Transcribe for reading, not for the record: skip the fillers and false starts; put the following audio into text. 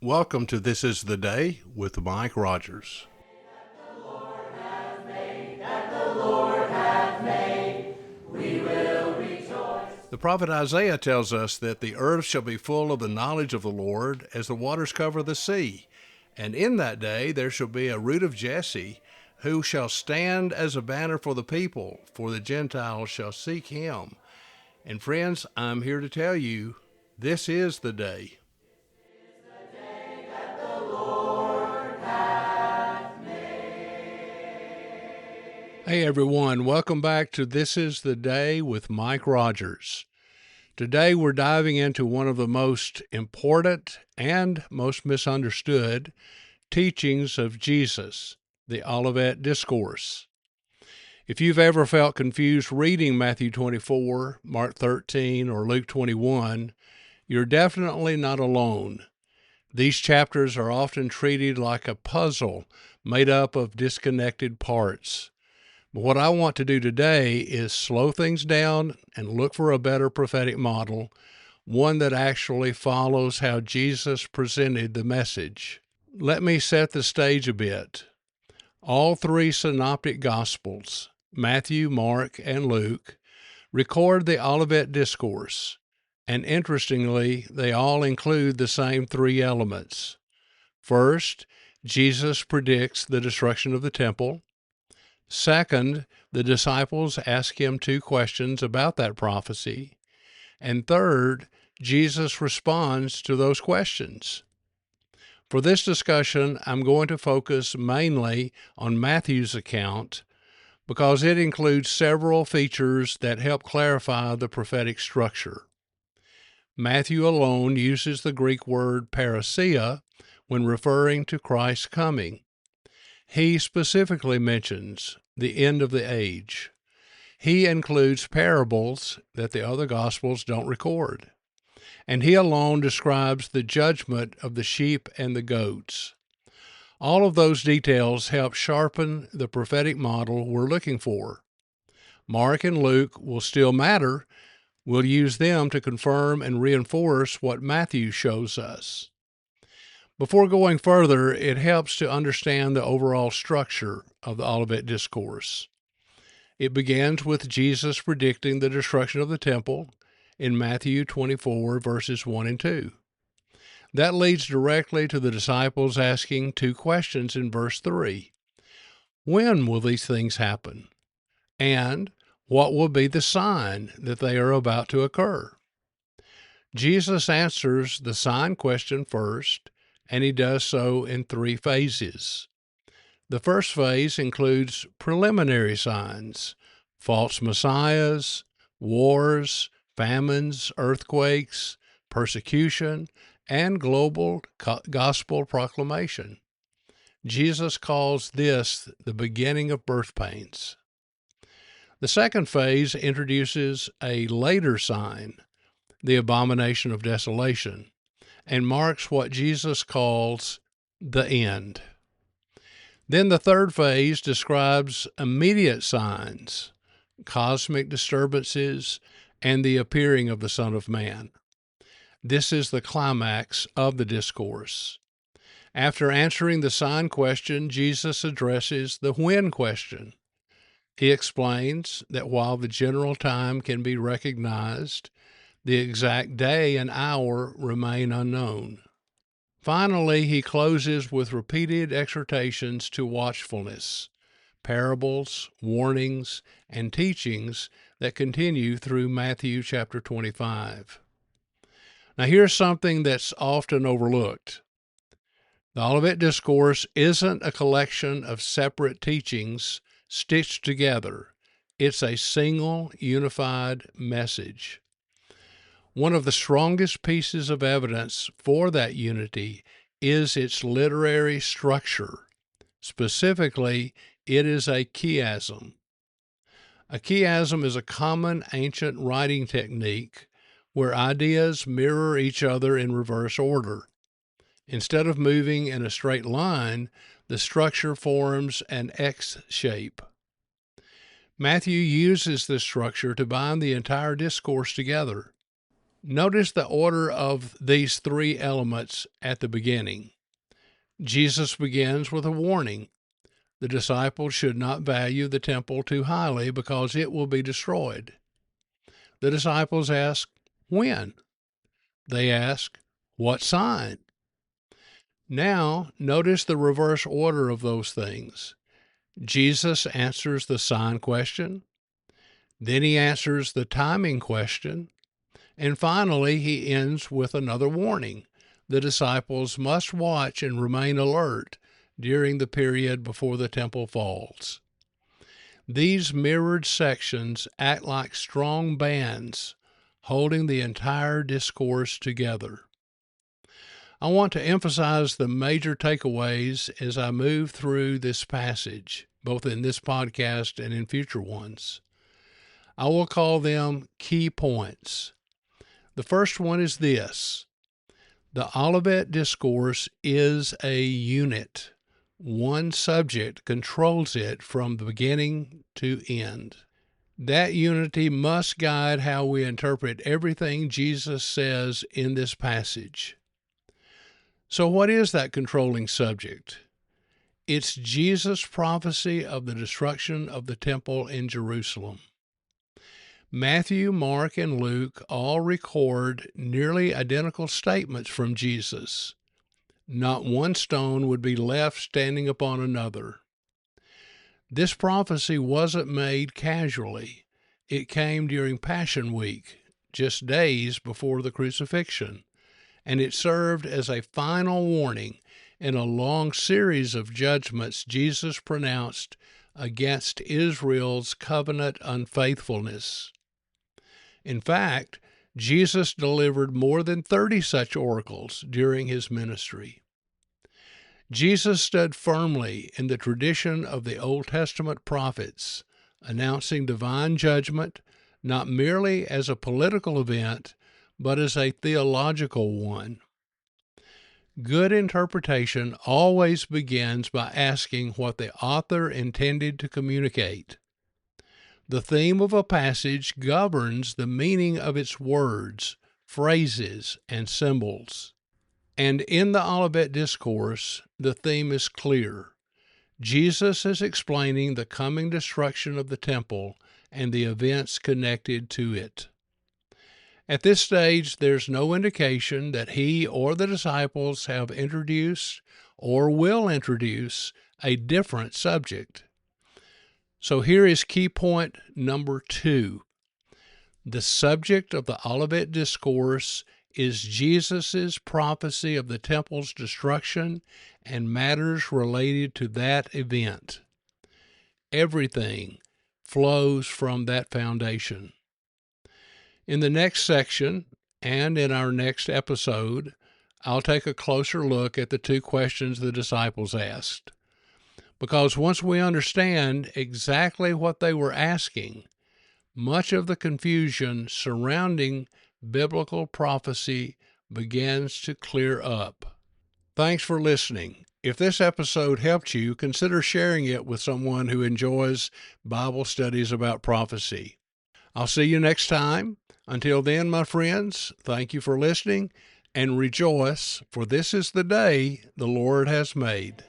Welcome to This is the Day with Mike Rogers. The prophet Isaiah tells us that the earth shall be full of the knowledge of the Lord as the waters cover the sea. And in that day there shall be a root of Jesse, who shall stand as a banner for the people, for the Gentiles shall seek him. And friends, I'm here to tell you, this is the day. Hey everyone, welcome back to This is the Day with Mike Rogers. Today we're diving into one of the most important and most misunderstood teachings of Jesus, the Olivet Discourse. If you've ever felt confused reading Matthew 24, Mark 13, or Luke 21, you're definitely not alone. These chapters are often treated like a puzzle made up of disconnected parts. But what I want to do today is slow things down and look for a better prophetic model, one that actually follows how Jesus presented the message. Let me set the stage a bit. All three synoptic Gospels, Matthew, Mark, and Luke, record the Olivet Discourse, and interestingly, they all include the same three elements. First, Jesus predicts the destruction of the temple. Second, the disciples ask him two questions about that prophecy. And third, Jesus responds to those questions. For this discussion, I'm going to focus mainly on Matthew's account because it includes several features that help clarify the prophetic structure. Matthew alone uses the Greek word parousia when referring to Christ's coming. He specifically mentions the end of the age. He includes parables that the other Gospels don't record. And he alone describes the judgment of the sheep and the goats. All of those details help sharpen the prophetic model we're looking for. Mark and Luke will still matter. We'll use them to confirm and reinforce what Matthew shows us. Before going further, it helps to understand the overall structure of the Olivet Discourse. It begins with Jesus predicting the destruction of the temple in Matthew 24, verses 1 and 2. That leads directly to the disciples asking two questions in verse 3. When will these things happen? And what will be the sign that they are about to occur? Jesus answers the sign question first, and he does so in three phases. The first phase includes preliminary signs, false messiahs, wars, famines, earthquakes, persecution, and global gospel proclamation. Jesus calls this the beginning of birth pains. The second phase introduces a later sign, the abomination of desolation, and marks what Jesus calls the end. Then the third phase describes immediate signs, cosmic disturbances, and the appearing of the Son of Man. This is the climax of the discourse. After answering the sign question, Jesus addresses the when question. He explains that while the general time can be recognized, the exact day and hour remain unknown. Finally, he closes with repeated exhortations to watchfulness, parables, warnings, and teachings that continue through Matthew chapter 25. Now, here's something that's often overlooked. The Olivet Discourse isn't a collection of separate teachings stitched together. It's a single, unified message. One of the strongest pieces of evidence for that unity is its literary structure. Specifically, it is a chiasm. A chiasm is a common ancient writing technique where ideas mirror each other in reverse order. Instead of moving in a straight line, the structure forms an X shape. Matthew uses this structure to bind the entire discourse together. Notice the order of these three elements at the beginning. Jesus begins with a warning. The disciples should not value the temple too highly because it will be destroyed. The disciples ask, when? They ask, what sign? Now, notice the reverse order of those things. Jesus answers the sign question, then he answers the timing question, and finally he ends with another warning. The disciples must watch and remain alert during the period before the temple falls. These mirrored sections act like strong bands, holding the entire discourse together. I want to emphasize the major takeaways as I move through this passage, both in this podcast and in future ones. I will call them key points. The first one is this: the Olivet Discourse is a unit. One subject controls it from the beginning to end. That unity must guide how we interpret everything Jesus says in this passage. So what is that controlling subject? It's Jesus' prophecy of the destruction of the temple in Jerusalem. Matthew, Mark, and Luke all record nearly identical statements from Jesus. Not one stone would be left standing upon another. This prophecy wasn't made casually. It came during Passion Week, just days before the crucifixion, and it served as a final warning in a long series of judgments Jesus pronounced against Israel's covenant unfaithfulness. In fact, Jesus delivered more than 30 such oracles during his ministry. Jesus stood firmly in the tradition of the Old Testament prophets, announcing divine judgment not merely as a political event, but as a theological one. Good interpretation always begins by asking what the author intended to communicate. The theme of a passage governs the meaning of its words, phrases, and symbols. And in the Olivet Discourse, the theme is clear. Jesus is explaining the coming destruction of the temple and the events connected to it. At this stage, there's no indication that he or the disciples have introduced or will introduce a different subject. So here is key point number 2. The subject of the Olivet Discourse is Jesus' prophecy of the temple's destruction and matters related to that event. Everything flows from that foundation. In the next section, and in our next episode, I'll take a closer look at the 2 questions the disciples asked. Because once we understand exactly what they were asking, much of the confusion surrounding biblical prophecy begins to clear up. Thanks for listening. If this episode helped you, consider sharing it with someone who enjoys Bible studies about prophecy. I'll see you next time. Until then, my friends, thank you for listening, and rejoice, for this is the day the Lord has made.